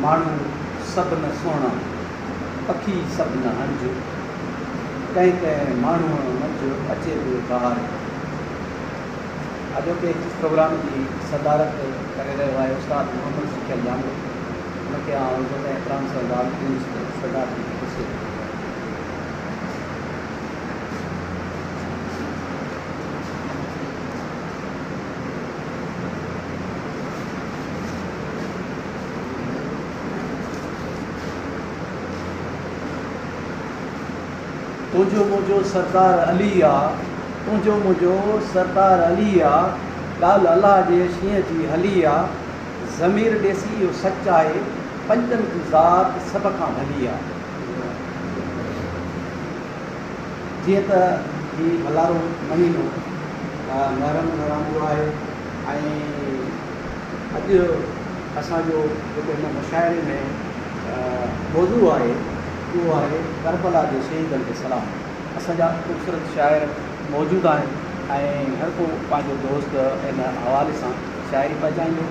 माण्हू सभु न सुहिणा, पखी सभु न हंज, कंहिं कंहिं माण्हूअ मंझि अचे पियो बहार। अॼोके प्रोग्राम जी सदारत करे रहियो आहे उस्ताद मोहम्मद सिखियल जामो। उनखे आउं इज़त एहतराम सां सदारत जी ख़ुशी। तुंहिंजो मुंहिंजो सरदार अली आहे, तुंहिंजो मुंहिंजो सरदार अली आहे, ॻाल्हि अलाह जे शींहं जी हली आहे। ज़मीर ॾेसी इहो सच आहे, पंजनि जी ज़ात सभ खां भली आहे। जीअं त हीउ भलारो महीनो मुहर्रम रहंदो आहे ऐं अॼु असांजो जेको हिन मुशाइरे में मौज़ू आहे उहो आहे करबला जे शहीदनि खे सलाम। असांजा ख़ूबसूरत शाइर मौजूदु आहिनि ऐं हर को पंहिंजो दोस्त इन हवाले सां शाइरी पहुचाईंदो।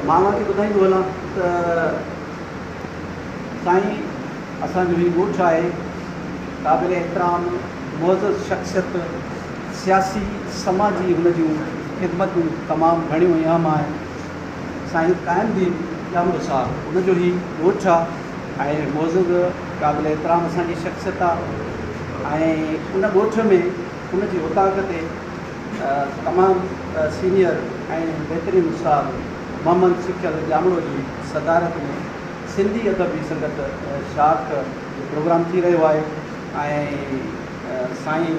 मां तव्हांखे ॿुधाईंदो हलां त साईं असांजो हीउ ॻोठु आहे, क़ाबिल एहतराम मुअज़्ज़ज़ शख़्सियत, सियासी समाजी हुन जूं ख़िदमतूं तमामु घणियूं अहम आहिनि। साईं क़ाइमुद्दीन जामो साहब उनजो ई ॻोठु आहे ऐं मुअज़्ज़ज़ क़ाबिल एहतराम असांजी शख़्सियत आहे ऐं उन ॻोठ में उनजी उताक ते तमामु सीनियर ऐं बहितरीनु उस्ताद मोहम्मद सिखियल जामड़ो जी सदारत में सिंधी अदबी संगत शाख प्रोग्राम थी रहियो आहे ऐं साईं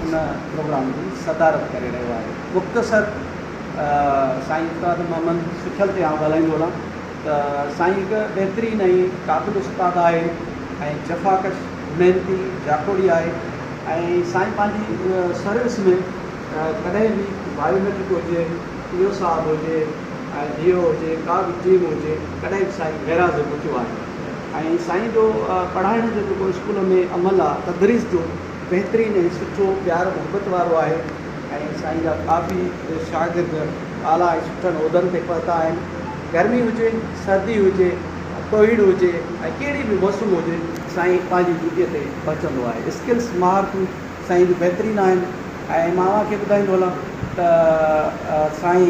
उन प्रोग्राम जी सदारत करे रहियो आहे। मुख़्तसर साईं उस्ताद मोहम्मद सिखियल ते आउं ॻाल्हाईंदो हलां त साईं हिकु बहितरीनु ऐं क़ाबिल उस्ताद आहे ऐं जफ़ाकश महिनती जाकोड़ी आहे ऐं साईं पंहिंजी सर्विस में कॾहिं बि बायोमेट्रिक हुजे, पीओ साहब हुजे ऐं जीओ हुजे, का बि टीम हुजे, कॾहिं बि साईं गैराज़ पहुचो आहे। ऐं साईं जो पढ़ाइण जो जेको स्कूल में अमल आहे तदरीस जो बहितरीनु ऐं सुठो प्यार मुहबत वारो आहे ऐं साईं जा काफ़ी शागिर्द आला ऐं सुठनि उहिदनि ते पहुता आहिनि। गर्मी हुजे, सर्दी हुजे, कोविड हुजे ऐं कहिड़ी बि मौसम हुजे, साईं पंहिंजी ड्यूटीअ ते पहुचंदो आहे। स्किल्स महारतूं साईं जूं बहितरीनु आहिनि ऐं मां तव्हांखे ॿुधाईंदो हलां त साईं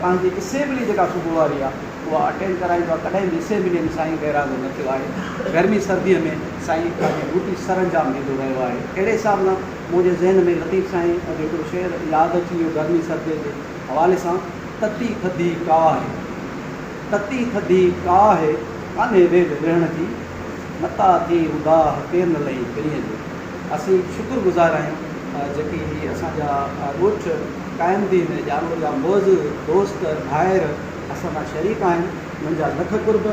पंहिंजी असेंबली जेका सुबुह वारी आहे उहा अटेंड कराईंदो आहे। कॾहिं बि असेंबलीअ में साईं गैराज़ न थियो आहे। गर्मी सर्दीअ में साईं पंहिंजी ड्यूटी सरअंजाम ॾींदो रहियो आहे। अहिड़े हिसाब सां मुंहिंजे ज़हन में लतीफ़ साईं जो हिकिड़ो शेर यादि अची वियो गर्मी सर्दीअ जे हवाले सां। तती थधी का आहे, तती थधी का आहे, कान्हे वेल रहण जी, नता थी उदाह केर न लही पिरीअ जो। असीं शुक्रगुज़ार आहियूं जेकी असांजा ॻोठ क़ाइमुद्दीन जामो जा मुअज़्ज़ज़ दोस्त भाइर असांजा शरीक आहिनि। उन्हनि जा लख कुर्ब,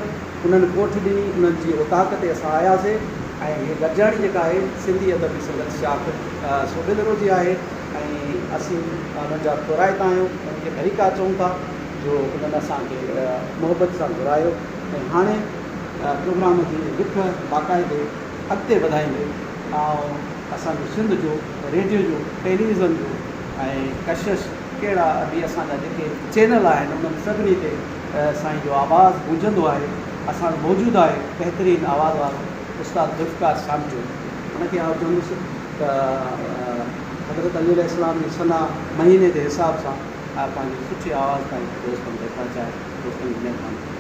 उन्हनि कोठ ॾिनी, उन्हनि जी उताक ते असां आयासीं ऐं हीअ गॾिजाणी जेका आहे सिंधी अदबी संगत शाख सोबेदरो जी आहे ऐं असीं उन्हनि जा क़ुराइता आहियूं, उन्हनि खे तरीक़ा चऊं था जो उन्हनि असांखे मुहबत सां घुरायो ऐं हाणे प्रोग्राम जी लिख बाक़ाइदे अॻिते वधाईंदे ऐं असांजो सिंध जो रेडियो जो टेलीविज़न जो ऐं कशिश कहिड़ा बि असांजा जेके चैनल आहिनि उन्हनि सभिनी ते साईं जो आवाज़ु गूंजंदो आहे। असां मौजूदु आहे बहितरीनु आवाज़ वारो उस्ताद ज़ुल्फ़िकार सामजो। उनखे आउं चवंदुसि त हज़रत अली अलैहिस्सलाम जी सना महीने जे हिसाब सां पंहिंजी सुठी आवाज़ ताईं दोस्तनि खे पहुचाए। दोस्तनि जी महिरबानी।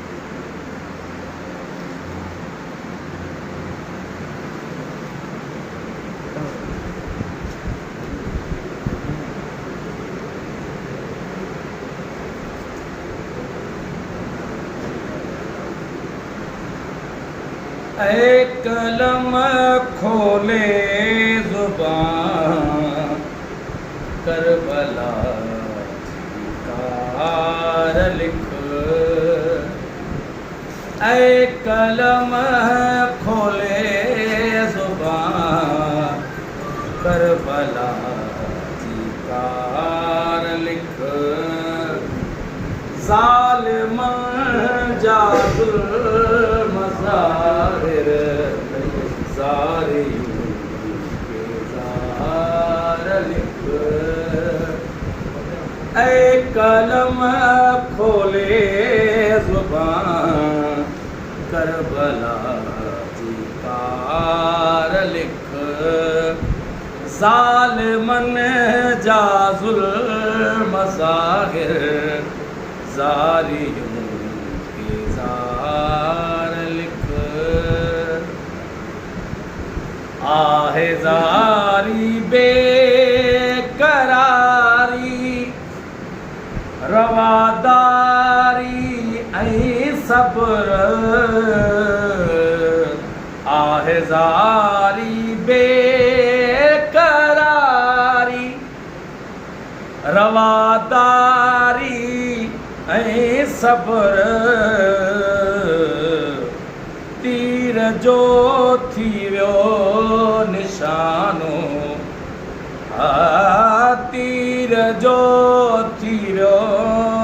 ऐ कलम खोले ज़ुबान, करबला कार लिख। ऐ कलम खोले ज़ुबान, करबला कार लिख। ज़ालिम जा ज़ुल्म ज़ाहिर, ज़ारियूं के ज़ार लिख। ऐ कलम खोले ज़ुबान करबला जी कार लिख ज़ालिमन जा ज़ुल्म ज़ाहिर ज़ारियों के ज़ार लिख आहे ज़ारी बेकरारी रवादारी ऐं सब्र आहे ज़ारी बेकरारी रवादारी ऐं सब्र तीर जो थी वियो निशानो तीर जो थी वियो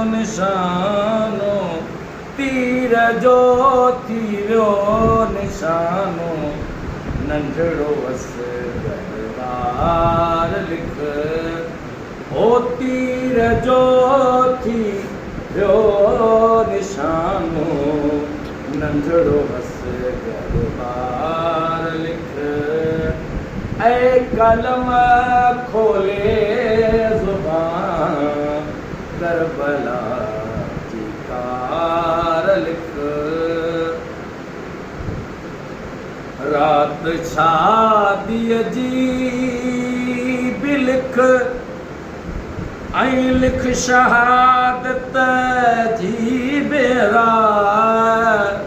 निशानो तीर जो थी वियो निशानो नंढड़ो असगार लिख ओ तीर जो थी वियो निशानो नंढड़ो असगार लिख ऐ कलम खोले ज़ुबान करबला जी कार लिख रात शादीअ जी बि लिख ऐं लिख शहादत जी बि रात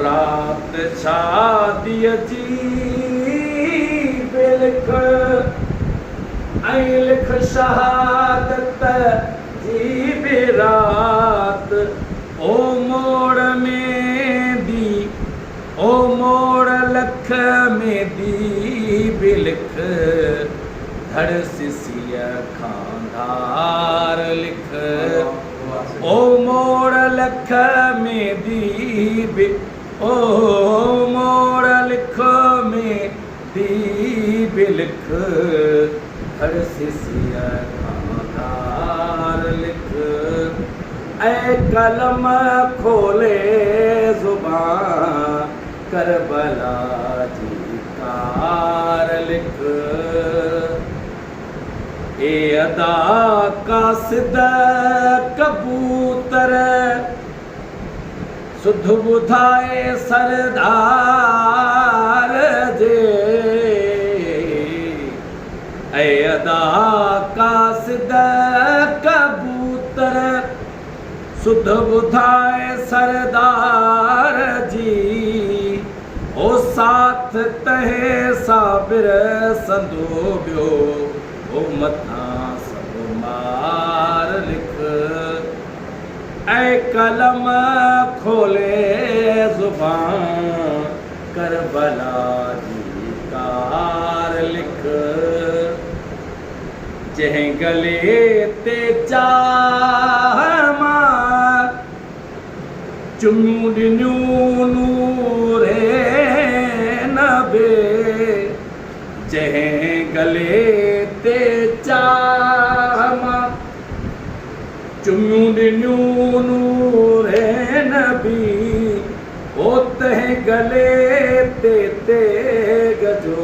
रात शादीअ जी बि लिख ऐं लिख शहादत जी बि रात ओ मोड़ में दी ओ मोड़ लख में दी बि लिख धड़ सिसीअ खां धार लिख ओ मोड़ लख में दी बि ओ मोड़ लिख में दी बि लिख धड़ सिसीअ खां धार लिख ऐ कलम खोले ज़ुबान करबला जी कार लिख ए अदा कासिद कबूतर सुध ॿुधाए सरदार जे ऐ अदा कासिद कबूतर सुध ॿुधाए सरदार जी ओ साथ तहे साबिर संदो ॿियो ओ मथां सभु मार लिख ऐ कलम खोले ज़ुबान करबला जी कार लिख जंहिं गले ते चाह मां चुमियूं ॾिनियूं नूरे नबे जंहिं गले ते चाह मां चुमियूं ॾिनियूं नूरे नबी ओ तंहिं गले ते तेग जो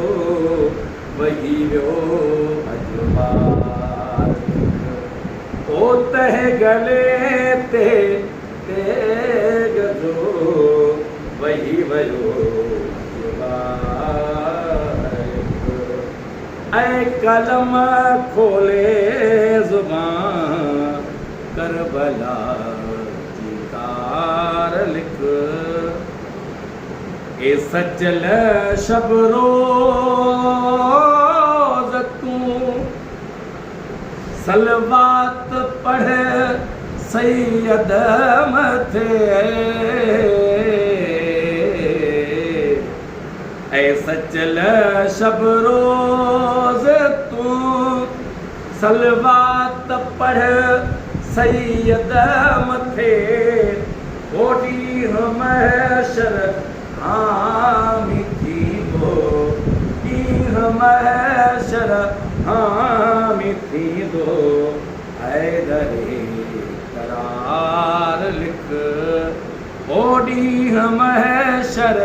वही वियो अजवार ओ तंहिं गले ते तेग जो वही वियो अजवार ऐ कलम खोले ज़ुबान करबला जी कार लिख ए सजल शब रोज़ तूं सलवात पढ़ सैयद मथे ऐ सजल शब रोज़ तूं सलवात पढ़ सैयद मथे ओडी महशर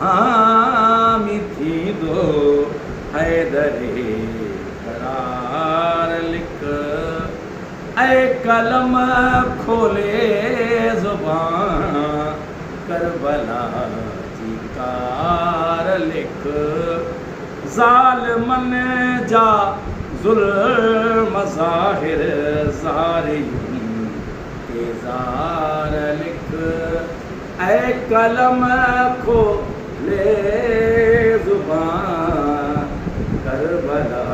हामी थींदो हैदरे करार लिख ऐ कलम खोले ज़ुबान करबला जी कार लिख ज़ालिमन जा ज़ुल्म ज़ाहिर ज़ारियुन के ज़ार लिख ऐ कलम खोले ज़ुबान करबला